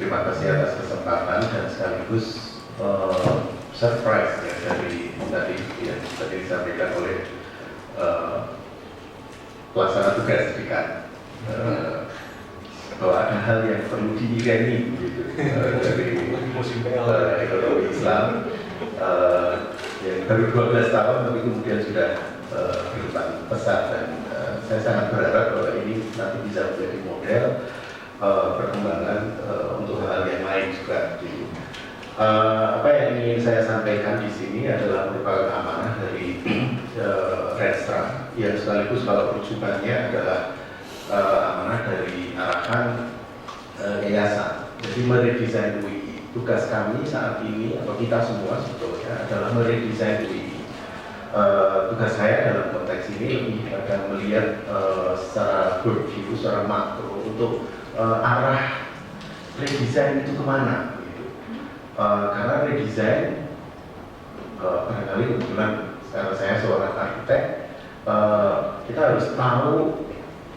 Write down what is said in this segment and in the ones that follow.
terima kasih atas kesempatan dan sekaligus surprise ya dari tadi yang tadi disampaikan oleh pelaksana tugas dekan bahwa ada hal yang perlu diireni gitu dari ekonomi Islam yang baru 12 tahun tapi kemudian sudah berkembang pesat dan saya sangat berharap bahwa ini nanti bisa menjadi model perkembangan untuk hal yang lain juga. Apa yang ingin saya sampaikan di sini adalah merupakan amanah dari Renstra yang sekaligus kalau rujukannya adalah amanah dari arahan yayasan. Jadi meredesain UI. Tugas kami saat ini atau kita semua sebetulnya adalah meredesain UI. Tugas saya dalam konteks ini lebih pada melihat secara broad view, secara makro untuk arah redesign itu kemana gitu. Karena redesign barangkali kebetulan sekarang saya seorang arsitek, kita harus tahu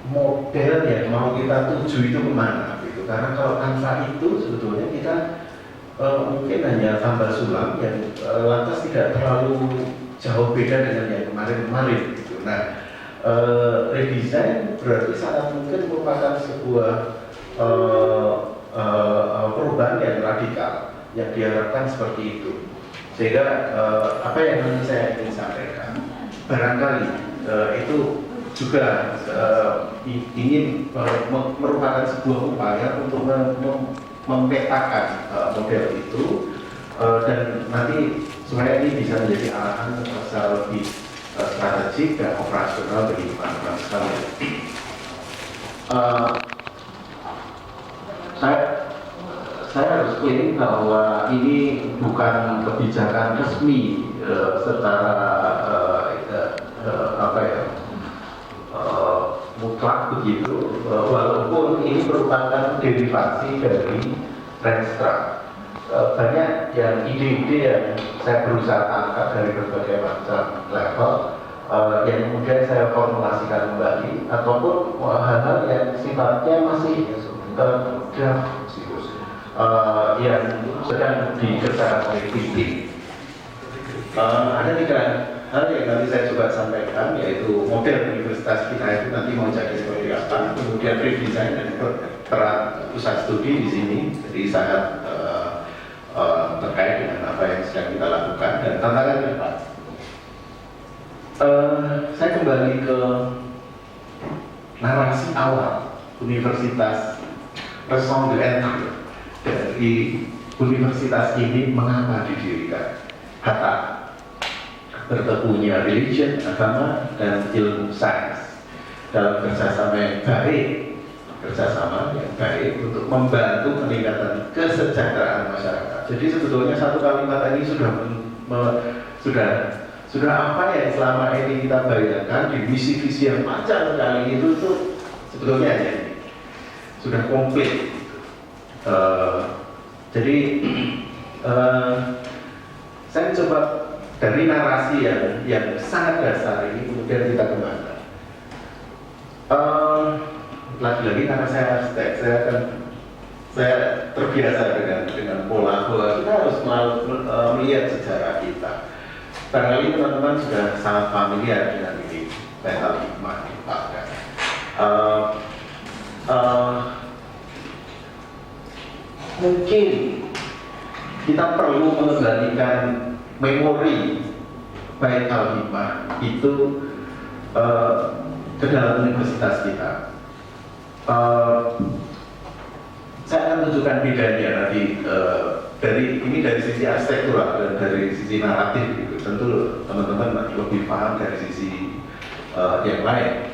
model yang mau kita tuju itu kemana gitu. Karena kalau tanpa itu sebetulnya kita mungkin hanya tambah sulam yang lantas tidak terlalu jauh beda dengan yang kemarin-kemarin gitu. Nah, redesign berarti sangat mungkin merupakan sebuah perubahan yang radikal yang diharapkan seperti itu. Sehingga apa yang saya ingin sampaikan barangkali itu juga ingin merupakan sebuah upaya untuk memetakan model itu dan nanti supaya ini bisa menjadi arahan secara lebih strategik dan operasional bagi teman-teman sekalian. Saya harus klaim bahwa ini bukan kebijakan resmi secara mutlak begitu, walaupun ini merupakan derivasi dari Renstra. Banyak yang ide-ide yang saya berusaha angkat dari berbagai macam level yang kemudian saya formulasikan kembali ataupun hal-hal yang sifatnya masih yang sedang dikerjakan oleh tim. Ada 3 hal yang nanti saya coba sampaikan, yaitu model universitas kita itu nanti mau jadi seperti apa, kemudian redesign dan peran pusat studi di sini, jadi sangat terkait dengan apa yang sedang kita lakukan dan tantangan ke depan. Saya kembali ke narasi awal universitas, raison d'être dari universitas ini mengapa didirikan. Hatta bertemunya religion, agama, dan ilmu sains dalam kerjasama yang baik untuk membantu peningkatan kesejahteraan masyarakat. Jadi sebetulnya satu kalimat ini sudah apa yang selama ini kita bayangkan di visi-visi yang panjang sekali itu sebetulnya ya sudah komplit. Jadi saya coba dari narasi yang sangat dasar ini kemudian kita kembangkan. Lagi-lagi karena saya arsitek, saya terbiasa dengan pola kita harus melihat sejarah kita. Barangkali teman-teman sudah sangat familiar dengan ini, Baitul Hikmah dipakai. Mungkin kita perlu mengembalikan memori Baitul Hikmah itu ke dalam universitas kita. Saya akan tunjukkan bedanya nanti dari sisi arsitektural dan dari sisi naratif gitu. Tentu teman-teman lebih paham dari sisi yang lain.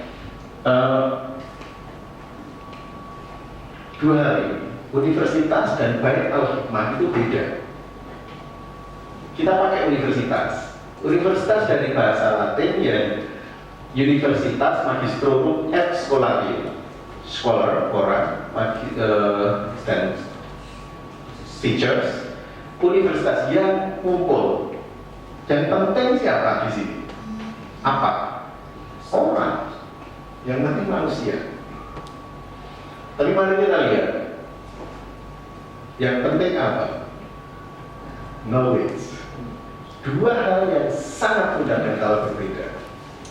Dua hal ini, universitas dan Baitul Hikmah itu beda. Kita pakai universitas. Universitas dari bahasa Latin ya Universitas Magistrorum et Scholarum, scholar orang dan teachers, universitas yang kumpul. Dan penting siapa di sini? Apa? Orang yang nanti manusia. Tapi mari kita lihat Yang penting apa? Knowledge. Dua hal yang sangat fundamental berbeda.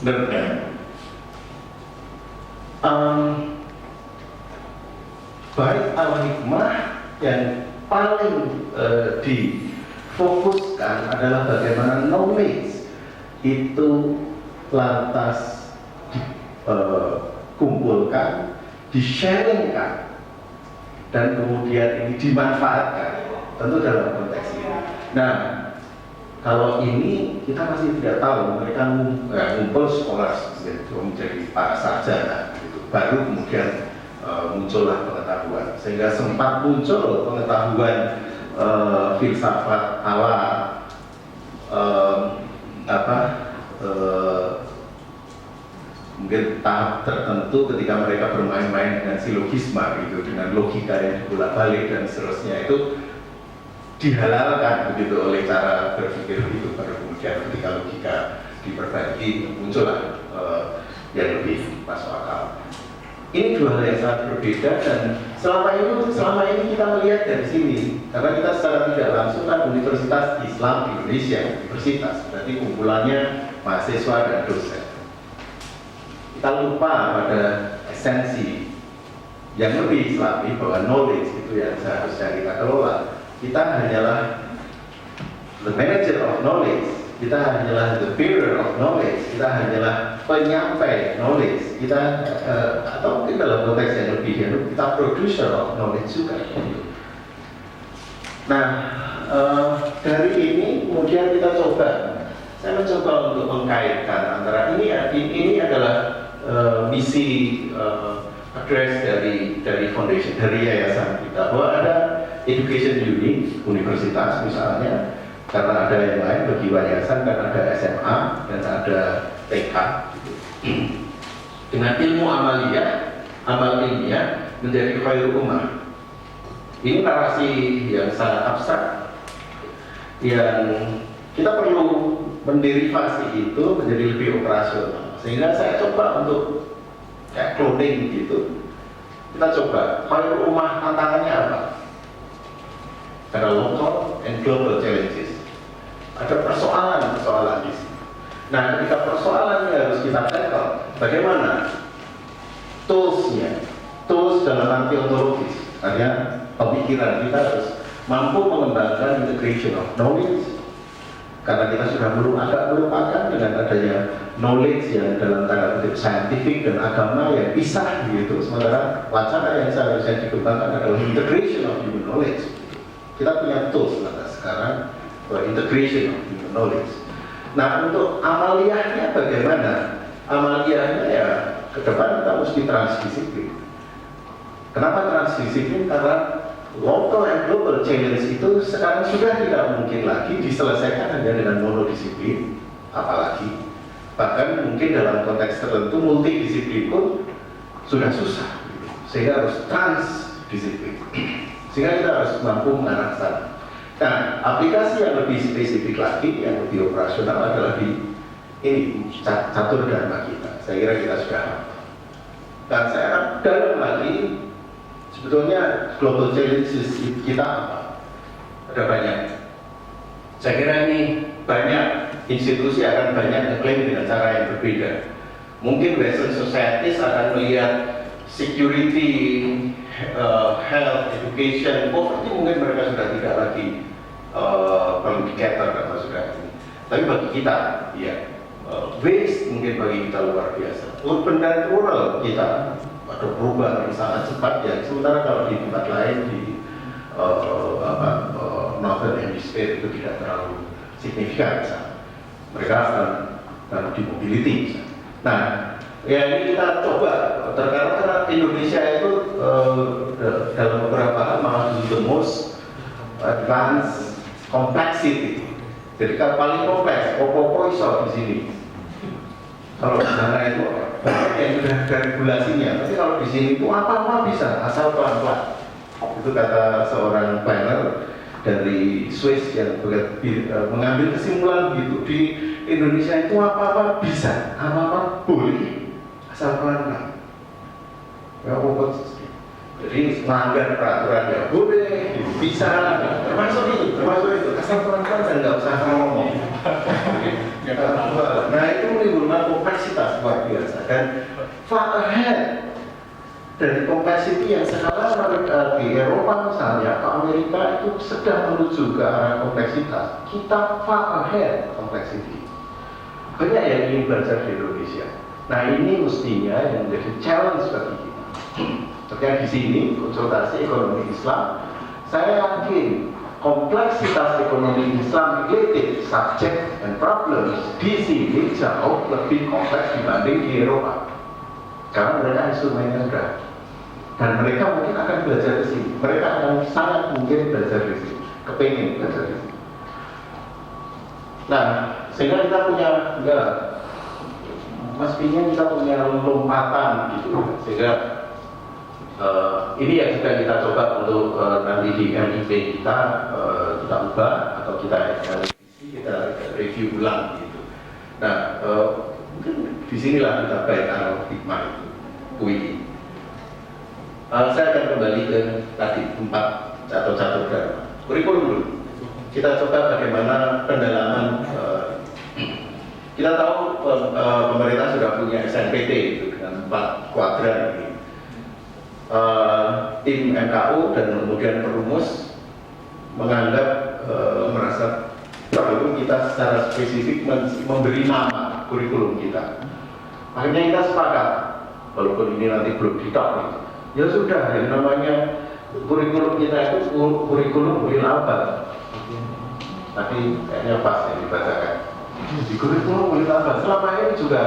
Benar. Bait al-hikmah yang paling difokuskan adalah bagaimana knowledge itu lantas dikumpulkan, di-sharingkan, dan kemudian ini dimanfaatkan, tentu dalam konteks ini. Nah, kalau ini kita masih tidak tahu, mereka ngumpul sekolah menjadi para sarjana, gitu. Baru kemudian muncullah pengetahuan, sehingga sempat muncul pengetahuan filsafat ala mungkin tahap tertentu ketika mereka bermain-main dengan silogisma, gitu, dengan logika yang dibolak-balik dan seterusnya, itu dihalalkan begitu oleh cara berpikir itu. Pada kemudian ketika logika diperbaiki, muncullah yang lebih masuk akal. Ini dua hal yang sangat berbeda, dan selama ini kita melihat dari sini, karena kita secara tidak langsung kan Universitas Islam Indonesia, universitas, berarti kumpulannya mahasiswa dan dosen. Kita lupa pada esensi yang lebih Islami, bahwa knowledge itu yang seharusnya kita kelola. Kita hanyalah the manager of knowledge, kita hanyalah the bearer of knowledge, kita hanyalah penyampai knowledge, kita atau mungkin dalam konteks yang lebih kita producer of knowledge juga. Nah, dari ini kemudian kita saya mencoba untuk mengkaitkan antara ini adalah misi address dari foundation, dari yayasan kita, bahwa ada education unit, universitas misalnya, karena ada yang lain bagi yayasan, kan ada SMA dan ada TK, gitu. Dengan ilmu amal ilmiah menjadi khairul ummah. Ini narasi yang sangat abstrak yang kita perlu menderivasi itu menjadi lebih operasional, sehingga saya coba untuk kayak clothing gitu. Kita coba khairul ummah, tantangannya apa? Ada local and global challenges. Ada persoalan di sini. Nah, ketika persoalan ini harus kita tackle, bagaimana toolsnya? Tools dalam arti ontologis, artinya pemikiran kita harus mampu mengembangkan integration of knowledge, karena kita sudah agak melupakan dengan adanya knowledge yang dalam tanda kutip scientific dan agama yang pisah gitu. Sementara wacana yang seharusnya dikembangkan adalah integration of human knowledge. Kita punya tools sekarang for integration of human knowledge. Nah, untuk amaliyahnya bagaimana? Amaliyahnya ya ke depan kita mesti transdisiplin. Kenapa transdisiplin? Karena local and global challenge itu sekarang sudah tidak mungkin lagi diselesaikan hanya dengan monodisiplin, apalagi bahkan mungkin dalam konteks tertentu multidisiplin pun sudah susah, sehingga harus transdisiplin. Sehingga kita harus mampu mengarah sana. Nah, aplikasi yang lebih spesifik lagi, yang lebih operasional adalah di ini catur dharma kita. Saya kira kita sudah hafal. Dan saya akan dalam lagi, sebetulnya global challenges kita apa? Ada banyak. Saya kira ini banyak institusi akan banyak ngeklaim dengan cara yang berbeda. Mungkin Western societies akan melihat security, health, education, poverty mungkin mereka sudah tidak lagi perlu dikater karena sudah ini. Tapi bagi kita, ya, waste mungkin bagi kita luar biasa. Urban dan rural kita ada perubahan yang sangat cepat ya. Sementara kalau di tempat lain di Northern Hemisphere itu tidak terlalu signifikan misalnya. Mereka akan di mobility misalnya. Nah, ya ini kita coba, karena Indonesia itu dalam beberapa hal malah the most advanced complexity. Jadi kalau paling kompleks, opo-opo iso di sini. Kalau di sana itu yang sudah ada regulasinya, tapi kalau di sini itu apa-apa bisa, asal pelan-pelan. Itu kata seorang planner dari Swiss yang mengambil kesimpulan gitu, di Indonesia itu apa-apa bisa, apa-apa boleh, asal pelan-pelan. Ya, jadi melanggar peraturan ya boleh, gitu. bisa termasuk itu asal pelan-pelan dan nggak usah ngomong. Nah itu menimbulkan kompleksitas luar biasa dan far ahead dari kompleksiti yang sekarang di Eropa misalnya, ke Amerika itu sedang menuju ke arah kompleksitas. Kita far ahead kompleksiti. Banyak yang ingin belajar di Indonesia. Nah ini mestinya yang menjadi challenge bagi kita. Ketika di sini konsultasi ekonomi Islam, saya yakin kompleksitas ekonomi Islam related subject and problems di sini jauh lebih kompleks dibanding di Eropa. Karena mereka instrumennya sudah, dan mereka mungkin akan belajar di sini. Mereka akan sangat mungkin belajar di sini, kepingin belajar di sini. Nah, sehingga kita punya mestinya kita punya lompatan gitu, sehingga ini yang sedang kita coba untuk nanti di MIP kita ubah atau kita review ulang gitu. Nah, mungkin disinilah kita baikkan hikmah itu, UI. Saya akan kembali ke tadi 4 catur-catur kurikulum dulu. Kita coba bagaimana pendalaman. Kita tahu pemerintah sudah punya SNPT itu dengan 4 kuadran ini. Tim MKU dan kemudian perumus menganggap merasa perlu kita secara spesifik memberi nama kurikulum kita. Akhirnya kita sepakat, walaupun ini nanti belum ditok, ya sudah, yang namanya kurikulum kita itu kurikulum Wilabad. Tapi kayaknya pas yang dibacakan. Di kurikulum Wilabad selama ini juga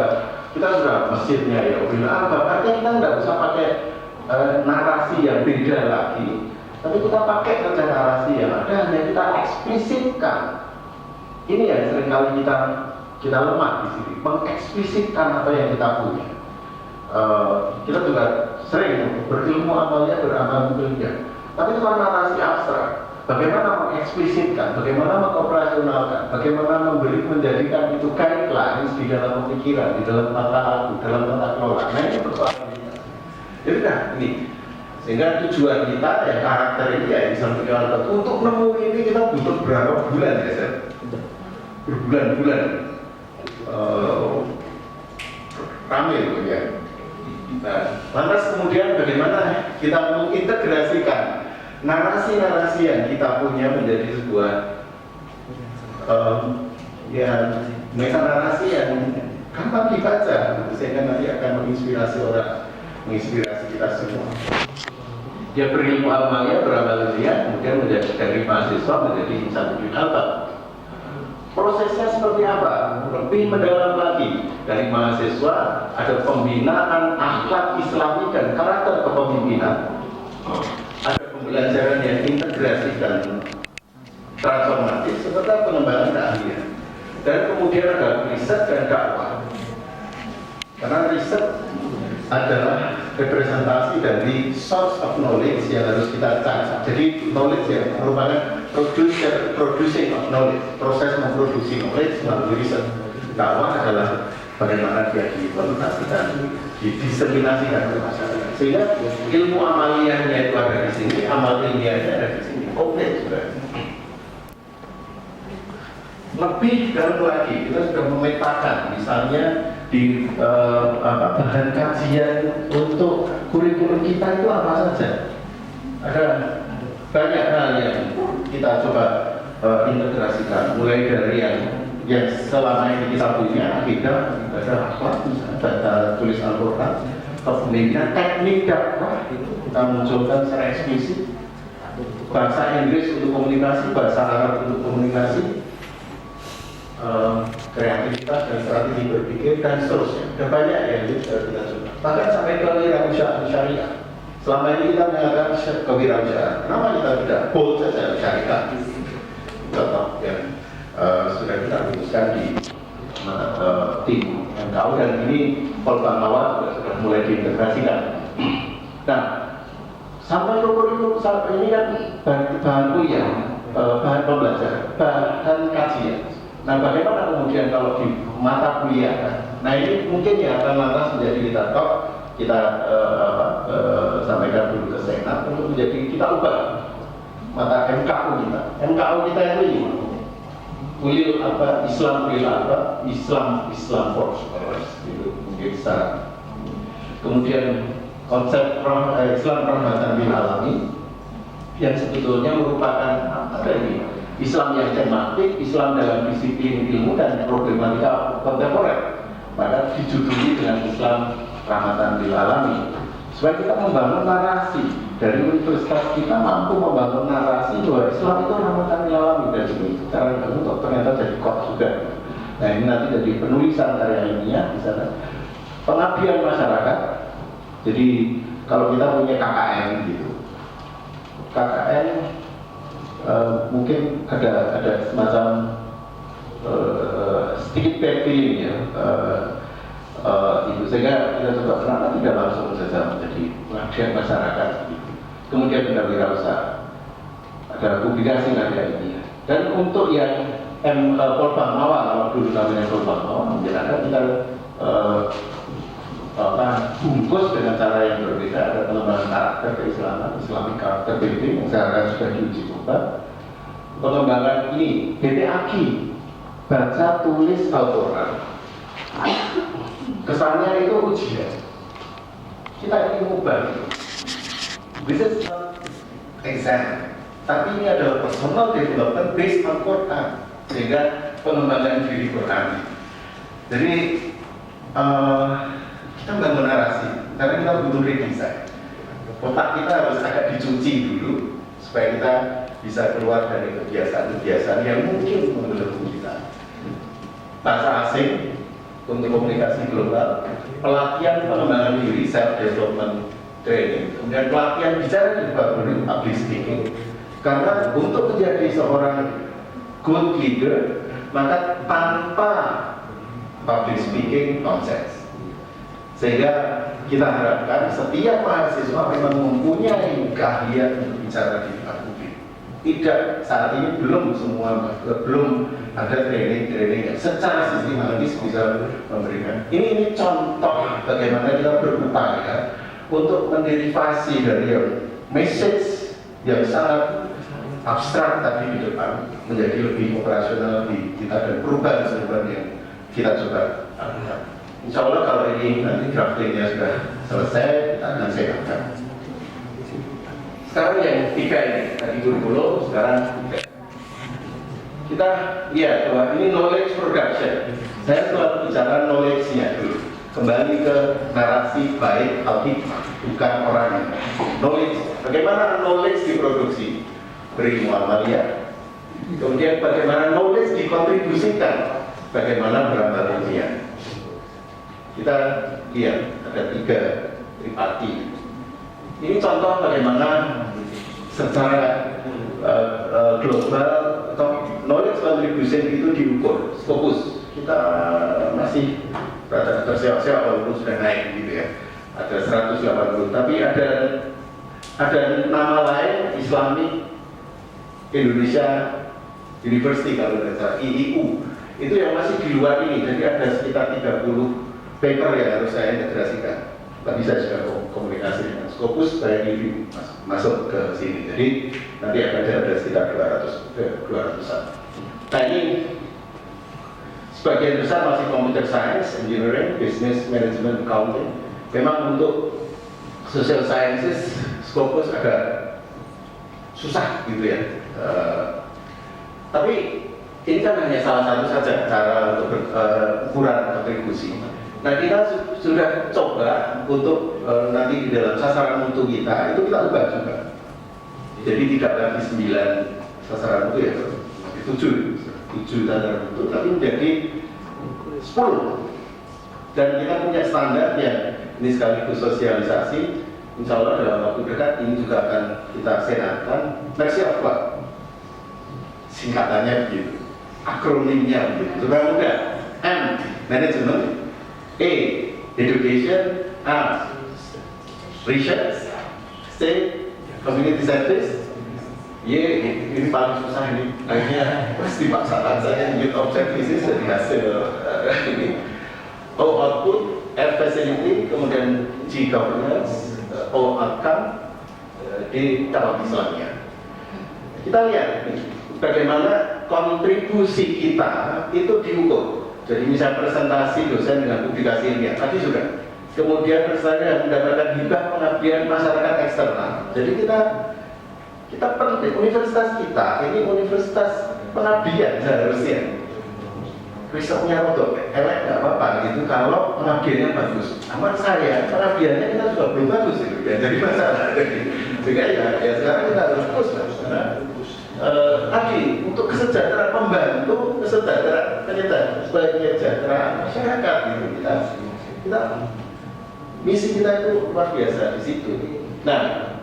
kita sudah mesinnya ya Wilabad. Artinya kita nggak usah pakai narasi yang beda lagi, tapi kita pakai saja narasi yang ada, hanya kita eksplisitkan. Ini yang seringkali kita lemah di sini, mengeksplisitkan apa yang kita punya. Kita juga sering berilmu amalnya beramal ilmiah, tapi itu kan narasi abstrak. Bagaimana mengeksplisitkan, bagaimana mengoperasionalkan, bagaimana menjadikan itu guidelines di dalam pemikiran, di dalam tata laku, dalam tata kelola. Nah ini persoalan. Jadi ini, sehingga tujuan kita ya karakter ini ya misalnya untuk nemu ini kita butuh berapa bulan ya Seth? Berbulan-bulan rame loh ya. Nah, lantas kemudian bagaimana kita mengintegrasikan narasi-narasi yang kita punya menjadi sebuah ya meta narasi yang gampang dibaca, sehingga nanti akan menginspirasi orang, menginspirasi kita semua. Dia berilmu amalnya, beramal ilmiah, kemudian menjadi dari mahasiswa menjadi insan albab. Prosesnya seperti apa? Lebih mendalam lagi. Dari mahasiswa ada pembinaan akhlak Islami dan karakter kepemimpinan. Ada pembelajaran yang integrasi dan transformatif serta pengembangan keahlian. Dan kemudian ada riset dan dakwah. Karena riset adalah representasi dari source of knowledge yang harus kita cari. Jadi knowledge yang merupakan producing of knowledge, proses memproduksi knowledge melalui riset. Dakwah adalah bagaimana dia diimplementasikan, didiseminasikan ke masyarakat. Sehingga ilmu amaliyahnya itu ada di sini, amal ilmiahnya ada di sini. Komplit sudah. Lebih dalam lagi, kita sudah memetakan, misalnya di bahan kajian untuk kurikulum kita itu apa saja. Ada banyak hal yang kita coba integrasikan, mulai dari yang selama ini kita punya, akidah, ibadah, akhlak, baca tulis Al-Quran, kepemimpinan, teknik dakwah itu kita munculkan secara eksplisit. Bahasa Inggris untuk komunikasi, bahasa Arab untuk komunikasi, kreativitas dan strategi berpikir dan seterusnya. Ada banyak yang kita coba. Bahkan sampai ke kewirausahaan syariah. Selama ini kita mengatakan kewirausahaan. Kenapa kita tidak bold saja syariah? Contoh yang sudah kita rumuskan di tim yang tahu, dan ini Polban awal sudah mulai diintegrasikan. Nah, sampai kurikulum sampai ini kan bahan kuliah, bahan pembelajaran, bahan kajian. Nah, bagaimana kemudian kalau di mata kuliah? Nah, ini mungkin ya akan lantas menjadi kita sampaikan dulu ke Senat untuk menjadi kita ubah. mata MKU kita itu ulil apa Islam ulil apa Islam for scholars itu mungkin secara. Kemudian konsep Islam rahmatan lil alamin yang sebetulnya merupakan apa ini Islam yang tematik, Islam dalam disiplin ilmu dan problematika kontemporer, maka dijuduli dengan Islam rahmatan lil alamin. Supaya kita membangun narasi dari universitas kita mampu membangun narasi bahwa Islam itu rahmatan lil alamin, dan itu secara untuk ternyata jadi kok juga. Nah ini nanti jadi penulisan karya ilmiah di sana, pengabdian masyarakat. Jadi kalau kita punya KKN gitu, KKN mungkin ada semacam sedikit pepin ya. Itu sehingga kita coba kenapa tidak langsung saja menjadi pengabdian masyarakat gitu. Kemudian ada wirausaha, ada publikasi karya ini. Dan untuk yang Polbang Mawar, kalau dulu namanya Polbang Mawar, mungkin ada kita bungkus dengan cara yang berbeda. Ada pengembangan karakter keislaman, Islamic karakter building yang sekarang sudah diuji coba. Pengembangan ini BTAQ, baca tulis Al-Quran. Kesannya itu ujian. Kita ingin mengubah itu. This is not exam, tapi ini adalah personal development based on Quran, sehingga pengembangan diri Quran. Jadi kita membangun narasi, karena kita butuh redesign. Otak kita harus agak dicuci dulu, supaya kita bisa keluar dari kebiasaan-kebiasaan yang mungkin membelenggu kita. Bahasa asing untuk komunikasi global, pelatihan pengembangan diri, self development training, kemudian pelatihan bicara di depan public speaking. Karena untuk menjadi seorang good leader, maka tanpa public speaking nonsense. Sehingga kita harapkan setiap mahasiswa memang mempunyai keahlian untuk bicara di depan publik. Tidak, saat ini belum ada training yang secara sistematis bisa memberikan. Ini contoh bagaimana kita berupaya untuk menderivasi dari message yang sangat abstrak tadi di depan menjadi lebih operasional di kita, dan perubahan yang kita coba lakukan. Insya Allah kalau ini nanti draftingnya sudah selesai, kita akan sehatkan. Sekarang yang tiga ini, tadi kurikulum, sekarang tiga. Kita lihat bahwa ini knowledge production. Saya selalu bicara knowledge-nya dulu. Kembali ke narasi baik al-hikmah, bukan orangnya. Knowledge, bagaimana knowledge diproduksi? Berilmu amaliyah. Kemudian bagaimana knowledge dikontribusikan? Bagaimana beramal ilmiah? Kita lihat ada tiga tripati. Ini contoh bagaimana secara global atau knowledge contribution itu diukur. Scopus kita masih rada terseok-seok walaupun sudah naik gitu ya. Ada 180, tapi ada nama lain Islamic Indonesia University kalau tidak salah, IIU. Itu yang masih di luar ini. Jadi ada sekitar 30 paper yang harus saya integrasikan. Tadi saya sudah komunikasi dengan Scopus, saya ini masuk ke sini. Jadi nanti akan ada sekitar 200-an. Nah ini sebagian besar masih computer science, engineering, business, management, accounting. Memang untuk social sciences, Scopus agak susah gitu ya. Tapi ini kan hanya salah satu saja cara untuk ukuran kontribusi. Nah kita sudah coba untuk nanti di dalam sasaran mutu kita itu kita ubah juga. Jadi tidak lagi 9 sasaran mutu ya, 7 sasaran mutu, tapi menjadi 10. Dan kita punya standar yang ini sekaligus sosialisasi. Insya Allah dalam waktu dekat ini juga akan kita senatkan versi apa? Singkatannya begitu, akronimnya begitu, supaya mudah. M, management. A, education. A, research. C, community service. Y, ini paling susah ini. Akhirnya pasti paksakan saya youth objectives dari hasil ini. O, output. F, facility. Kemudian G, governance. O, outcome. D, calon Islamnya. kita lihat bagaimana kontribusi kita itu diukur. Jadi misal presentasi dosen dengan publikasi ilmiah tadi sudah. Kemudian presentasi mendapatkan hibah pengabdian masyarakat eksternal. Jadi kita penting, universitas kita ini universitas pengabdian seharusnya. Risetnya rodok elek nggak apa-apa gitu kalau pengabdiannya bagus. Amat saya pengabdiannya kita juga belum bagus itu ya, jadi masalah. Sehingga ya sekarang kita harus push lah. Karena tadi untuk kesejahteraan membantu kesejahteraan kesejahteraan masyarakat gitu kita misi kita itu luar biasa di situ. Nah,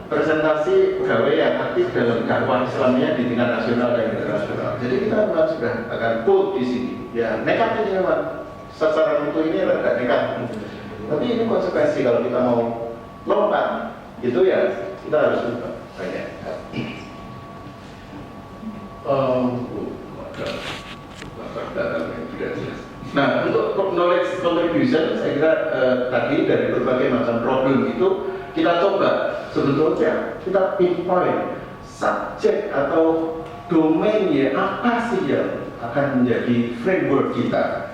presentasi pegawai yang aktif dalam dakwah Islamnya di tingkat nasional dan internasional. Jadi kita memang sudah akan pull di sini. Ya, nekat ini memang sasaran untuk ini agak nekat. Tapi ini konsekuensi kalau kita mau lompat, itu ya kita harus lupa banyak. Nah, untuk knowledge contribution, saya kira tadi dari berbagai macam problem itu kita coba sebetulnya kita pinpoint subjek atau domain ya apa sih yang akan menjadi framework kita.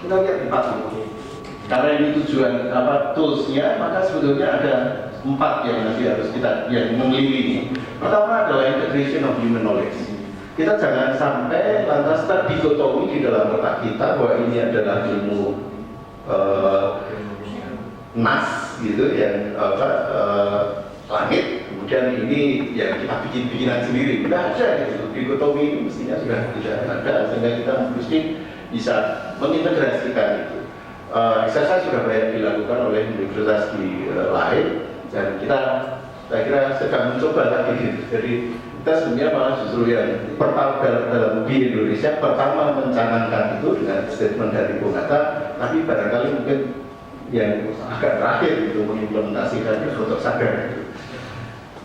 Kita lihat empat ini. Karena ini tujuan toolsnya, maka sebetulnya ada 4 yang nanti harus kita yang mengelilingi. Pertama adalah integration of human knowledge. Kita jangan sampai lantas terdikotomi di dalam otak kita bahwa ini adalah ilmu nas gitu yang langit, kemudian ini yang kita bikinan sendiri. Tidak ada gitu. Dikotomi ini mestinya sudah tidak ada, sehingga kita mesti bisa mengintegrasikan itu. Exercise sudah banyak dilakukan oleh universitas di lain, dan saya kira sedang mencoba lagi gitu. Jadi kita sebenarnya malah justru yang pertama dalam di Indonesia pertama mencanangkan itu dengan statement dari Bung Hatta, tapi barangkali mungkin yang agak terakhir itu mengimplementasikan untuk sadar gitu.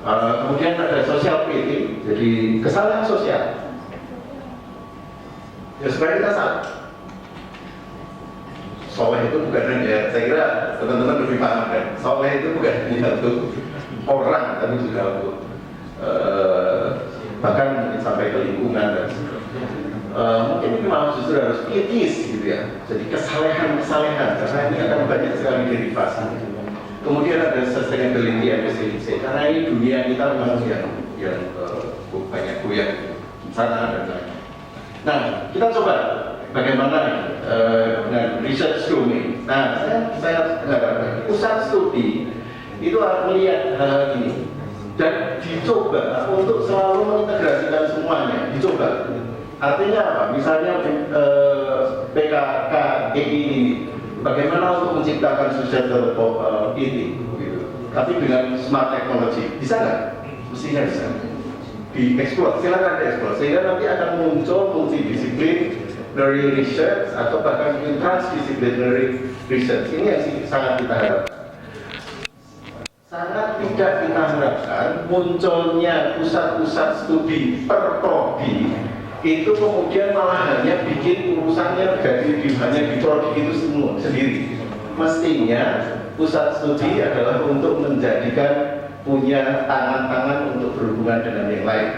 Kemudian ada social pity, jadi kesalahan sosial. Ya supaya kita sadar. Soleh itu bukan hanya, saya kira teman-teman lebih paham kan, soleh itu bukan hanya untuk orang, tapi juga untuk bahkan mungkin sampai ke lingkungan dan mungkin ini malah justru harus etis gitu ya. Jadi kesalehan-kesalehan, karena ini akan banyak sekali derivasi. Kemudian ada sustainability and resiliency, karena ini dunia kita memang yang banyak goyang sana dan lain. Nah, kita coba bagaimana dengan research domain. Nah, saya pusat studi itu akan melihat hal ini dan dicoba untuk selalu mengintegrasikan semuanya. Dicoba. Artinya apa? Misalnya PKKI ini, bagaimana untuk menciptakan sustainability, gitu. Tapi dengan smart technology, bisa nggak? Mestinya bisa. Dieksplor, silakan dieksplor. Sehingga nanti akan muncul multidisiplin dari research atau bahkan transdisciplinary research. Ini yang sangat kita harapkan. Sangat tidak kita harapkan munculnya pusat-pusat studi per prodi itu kemudian malah hanya bikin urusannya hanya di prodi itu semua sendiri. Mestinya pusat studi adalah untuk menjadikan punya tangan-tangan untuk berhubungan dengan yang lain.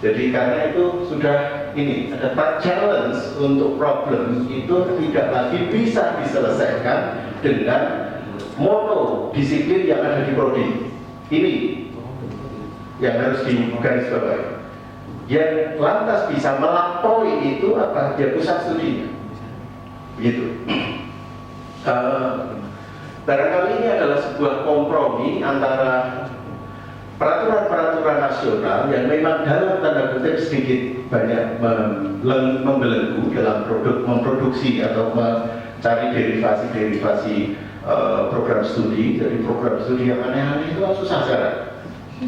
Jadi karena itu sudah ini ada challenge untuk problem itu tidak lagi bisa diselesaikan dengan monodisiplin yang ada di prodi. Ini yang harus digarisbawahi. Yang lantas bisa melampaui itu apa? Dia pusat studinya. Begitu. Barangkali ini adalah sebuah kompromi antara peraturan-peraturan nasional yang memang dalam tanda kutip sedikit banyak membelenggu dalam memproduksi atau mencari derivasi-derivasi program studi. Jadi program studi yang aneh-aneh itu susah sekarang.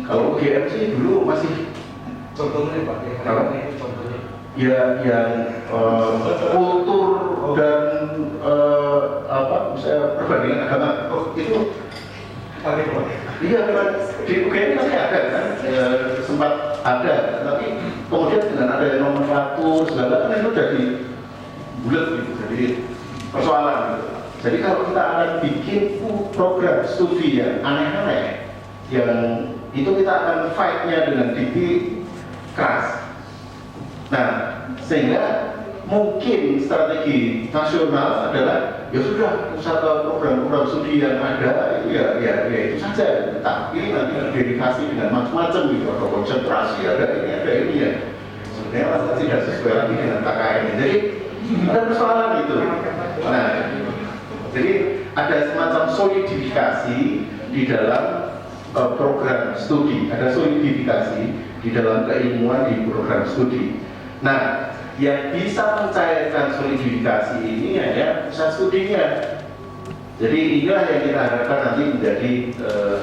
Kalau UGM sih dulu masih contohnya Pak, contohnya ya yang kultur dan misalnya perbandingan agama itu iya memang di UGM masih ada kan, sempat ada, tapi kemudian dengan ada nomenklatur segala kan itu jadi bulat gitu, jadi persoalan gitu. Jadi kalau kita akan bikin program studi yang aneh-aneh yang itu kita akan fight-nya dengan gigi keras. Nah, sehingga mungkin strategi nasional adalah ya sudah usaha program-program studi yang ada itu ya itu saja, tapi nanti dedikasi dengan macam-macam gitu, ada konsentrasi, ada ini ya. Sebenarnya rasa tidak sesuai lagi dengan KKN. Jadi ada persoalan itu. Nah, jadi ada semacam solidifikasi di dalam program studi, ada solidifikasi di dalam keilmuan di program studi. Nah, yang bisa mencairkan solidifikasi ini hanya pusat studinya. Jadi inilah yang kita harapkan nanti menjadi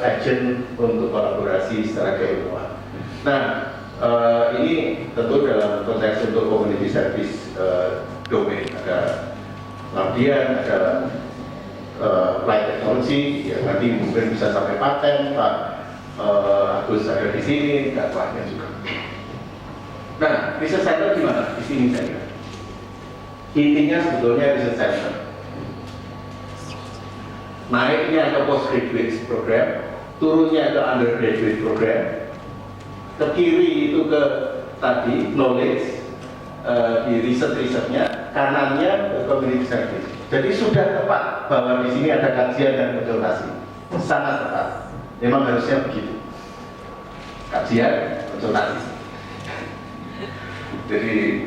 agent untuk kolaborasi secara keilmuan. Nah, ini tentu dalam konteks untuk community service domain, ada Labdian, ada applied technology, yang nanti mungkin bisa sampai paten. Pak Agus ada di sini, dakwahnya juga. Nah, research center gimana? Di sini saya. Intinya sebetulnya research center. Naiknya ke postgraduate program, turunnya ke undergraduate program, ke kiri itu ke tadi knowledge di riset-risetnya, kanannya ke community service. Jadi sudah tepat bahwa di sini ada kajian dan konsultasi, sangat tepat. Memang harusnya begitu. Kajian, konsultasi. Jadi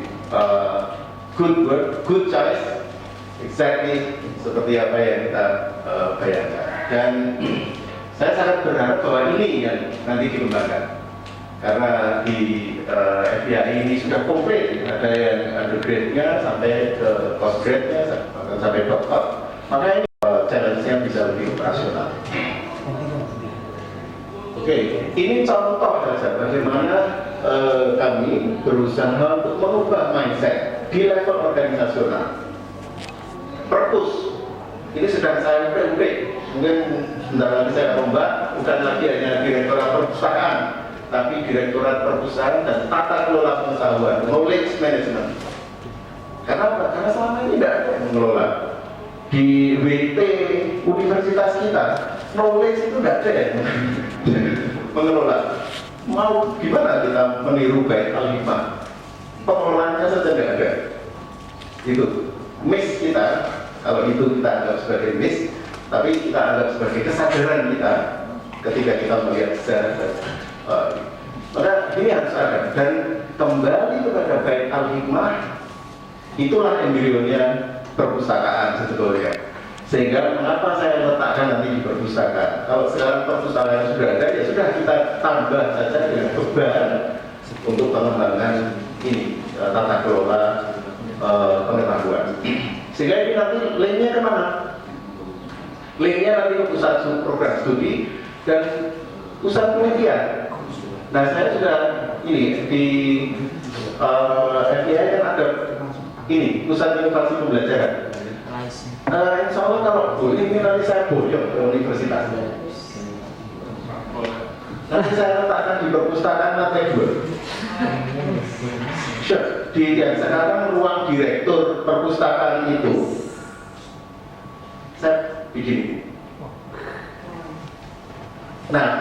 good word, good choice, exactly seperti apa yang kita bayangkan. Dan saya sangat berharap bahwa ini yang nanti dikembangkan. Karena di FIAI ini sudah komplit, ada yang undergrad-nya sampai ke postgrad-nya, bahkan sampai doktor. Maka ini challenge-nya bisa lebih operasional. Oke, ini contoh saja bagaimana kami berusaha untuk mengubah mindset di level organisasional. Perpus, ini sedang saya PUP, mungkin sebentar lagi saya rombak, bukan lagi hanya Direktorat Perpustakaan, tapi Direktorat Perpustakaan dan Tata Kelola Pengetahuan, Knowledge Management. Karena selama ini tidak ada yang mengelola. Di WT universitas kita, knowledge itu tidak ada yang mengelola. Mau gimana kita meniru Bait Al-Hikmah? Pengelolaannya saja tidak ada. Itu miss kita, kalau itu kita anggap sebagai miss, tapi kita anggap sebagai kesadaran kita ketika kita melihat sejarah. Maka ini harus ada, dan kembali kepada Bait Al-Hikmah, itulah embrionya perpustakaan sebetulnya. Sehingga mengapa saya letakkan nanti di perpustakaan? Kalau sekarang perpustakaan sudah ada, ya sudah kita tambah saja dengan beban untuk pengembangan ini tata kelola pengetahuan. Sehingga ini nanti linknya kemana? Linknya nanti ke pusat program studi dan pusat penelitian. Nah, saya sudah ini di FIAI kan ada ini pusat inovasi pembelajaran. Insya Allah kalau boleh ini nanti saya boyong ke universitas. Nanti saya letakkan di perpustakaan lantai 2. Sure. Di yang sekarang ruang direktur perpustakaan itu saya bikin. Nah,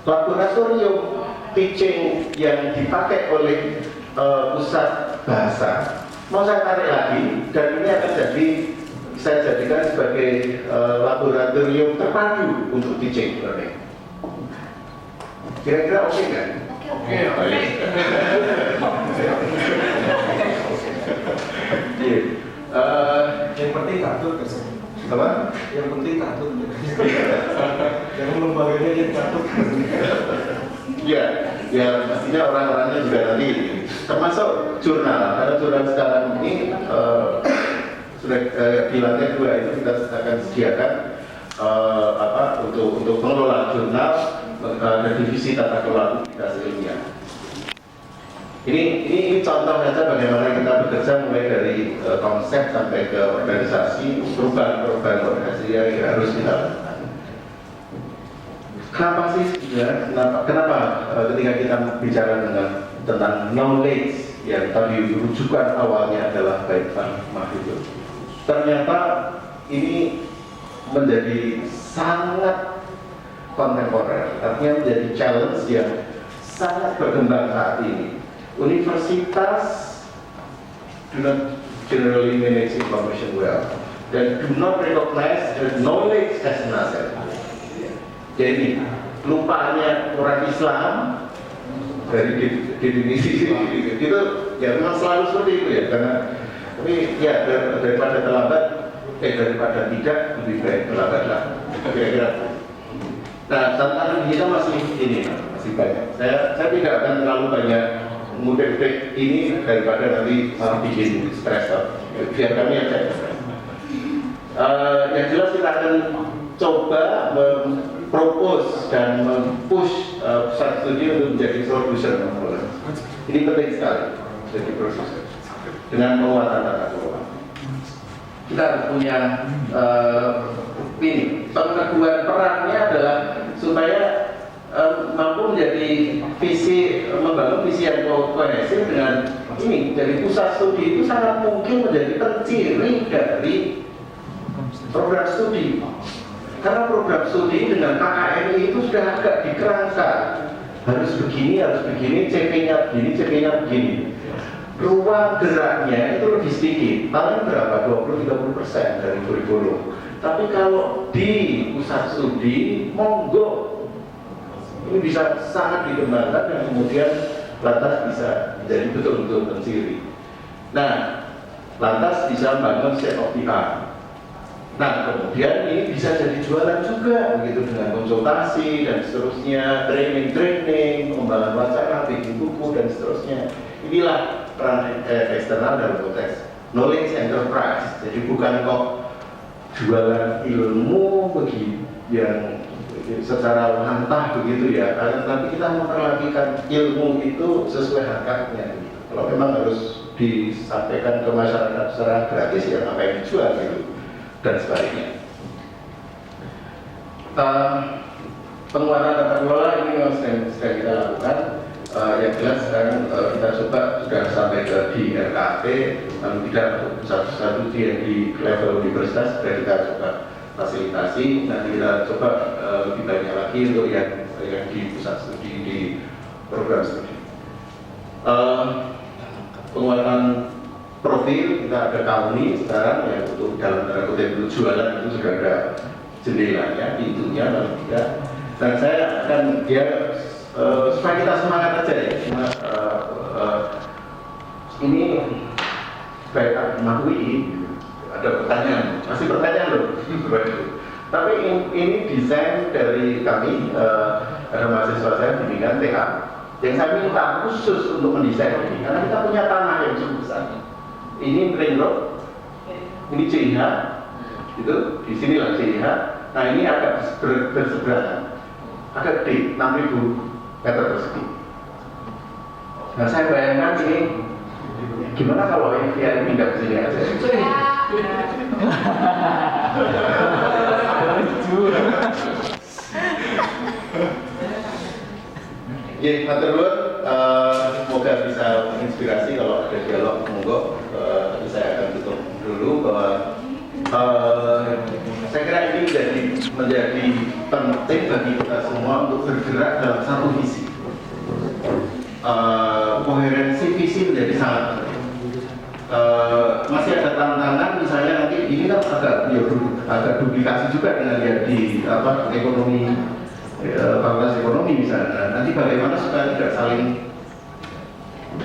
laboratorium teaching yang dipakai oleh pusat bahasa mau saya tarik lagi, dan ini akan saya jadikan sebagai laboratorium terpadu untuk teaching learning. Kira-kira oke kan? Oke. Yang penting kartu tersebut. Apa? Yang penting kartu. Yang lembaganya yang kartu. Ya pastinya orang-orangnya juga nanti termasuk jurnal, karena jurnal sekarang ini sudah di lantai 2 itu kita akan sediakan untuk mengelola jurnal dan divisi tata kelola publikasi ilmiah. Ini contoh saja bagaimana kita bekerja mulai dari konsep sampai ke organisasi, perubahan organisasi yang harus kita lakukan. Kenapa sih kenapa ketika kita bicara tentang knowledge yang tadi rujukan awalnya adalah Bait Al-Hikmah itu, ternyata ini menjadi sangat kontemporer, artinya menjadi challenge yang sangat berkembang saat ini. Universitas do not generally manage information well dan do not recognize the knowledge as an asset. Jadi lupanya orang Islam dari definisi itu ya memang selalu seperti itu ya, karena tapi ya daripada terlambat daripada tidak lebih baik terlambat lah kira-kira. Nah tantangan kita masih banyak. Saya tidak akan terlalu banyak ngudik ini daripada nanti malah bikin stres. Biar kami aja. Yang jelas kita akan coba propose dan mempush pusat studi untuk menjadi producer. Ini penting sekali jadi producer dengan penguatan tata kelola. Kita harus punya ini pengakuan perannya adalah supaya mampu menjadi visi, membangun visi yang kohesif dengan ini. Jadi pusat studi itu sangat mungkin menjadi penciri dari program studi. Karena program studi dengan KKNI itu sudah agak dikerangka, harus begini, CP-nya begini, CP-nya begini. Ruang geraknya itu lebih sedikit, paling berapa? 20-30% dari kurikulum. Tapi kalau di pusat studi, monggo ini bisa sangat dikembangkan dan kemudian lantas bisa menjadi betul-betul penciri. Nah, lantas bisa membangun state of the art. Nah, kemudian ini bisa jadi jualan juga, begitu dengan konsultasi dan seterusnya, training, pengembangan wacana, bikin buku dan seterusnya. Inilah peran eksternal dalam konteks knowledge enterprise. Jadi bukan kok jualan ilmu begitu yang secara lantah begitu ya, tapi kita memperlakukan ilmu itu sesuai haknya. Kalau memang harus disampaikan ke masyarakat secara gratis ya apa yang dijual gitu. Dan sebaliknya. Penguatan tata kelola ini yang sedang kita lakukan. Yang jelas sekarang kita coba sudah sampai ke di RKT, lalu tidak untuk satu yang di level universitas sudah kita coba fasilitasi. Nanti kita coba lebih banyak lagi untuk yang di pusat studi, di program studi. Penguatan profil kita ada kauni sekarang ya, untuk dalam tanda kutip itu jualan itu sudah ada jendelanya, pintunya lalu tidak. Dan saya akan supaya kita semangat aja ya. Ini baik UI ada pertanyaan, masih pertanyaan loh. Tapi ini desain dari kami, ada mahasiswa saya bimbingan TA yang saya minta khusus untuk mendesain ini karena kita punya tanah yang cukup besar. Ini ring road, ini CIH, itu di sinilah CIH. Nah ini agak berseberangan, agak gede, 6.000 meter persegi. Nah saya bayangkan ini gimana kalau ini pindah ke sini aja. Ya, matur nuwun. Semoga bisa menginspirasi. Kalau ada dialog, monggo. Tapi saya akan tutup dulu bahwa saya kira ini menjadi penting bagi kita semua untuk bergerak dalam satu visi. Koherensi visi menjadi sangat penting. Masih ada tantangan, misalnya nanti ini kan agak duplikasi juga dengan yang di ekonomi. Fakultas ekonomi misalnya, nanti bagaimana supaya tidak saling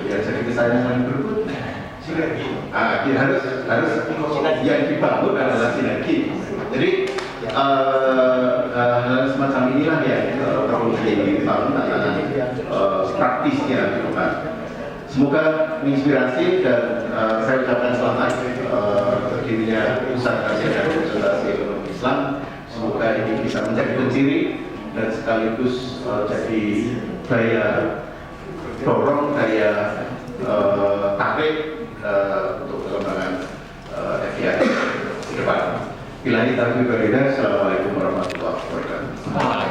ya jadi kesannya saling berebut. Sinergi. Harus yang dibangun adalah sinergi. Jadi hal semacam inilah ya perlu dibangun tantangan praktisnya gitu kan. Semoga menginspirasi dan saya ucapkan selamat berdirinya Pusat Kajian dan Konsultasi Ekonomi Islam. Semoga ini bisa menjadi penciri dan sekaligus jadi daya dorong, daya tarik untuk pengembangan FIA ke depan. Bila kita berbeda, Assalamualaikum warahmatullahi wabarakatuh.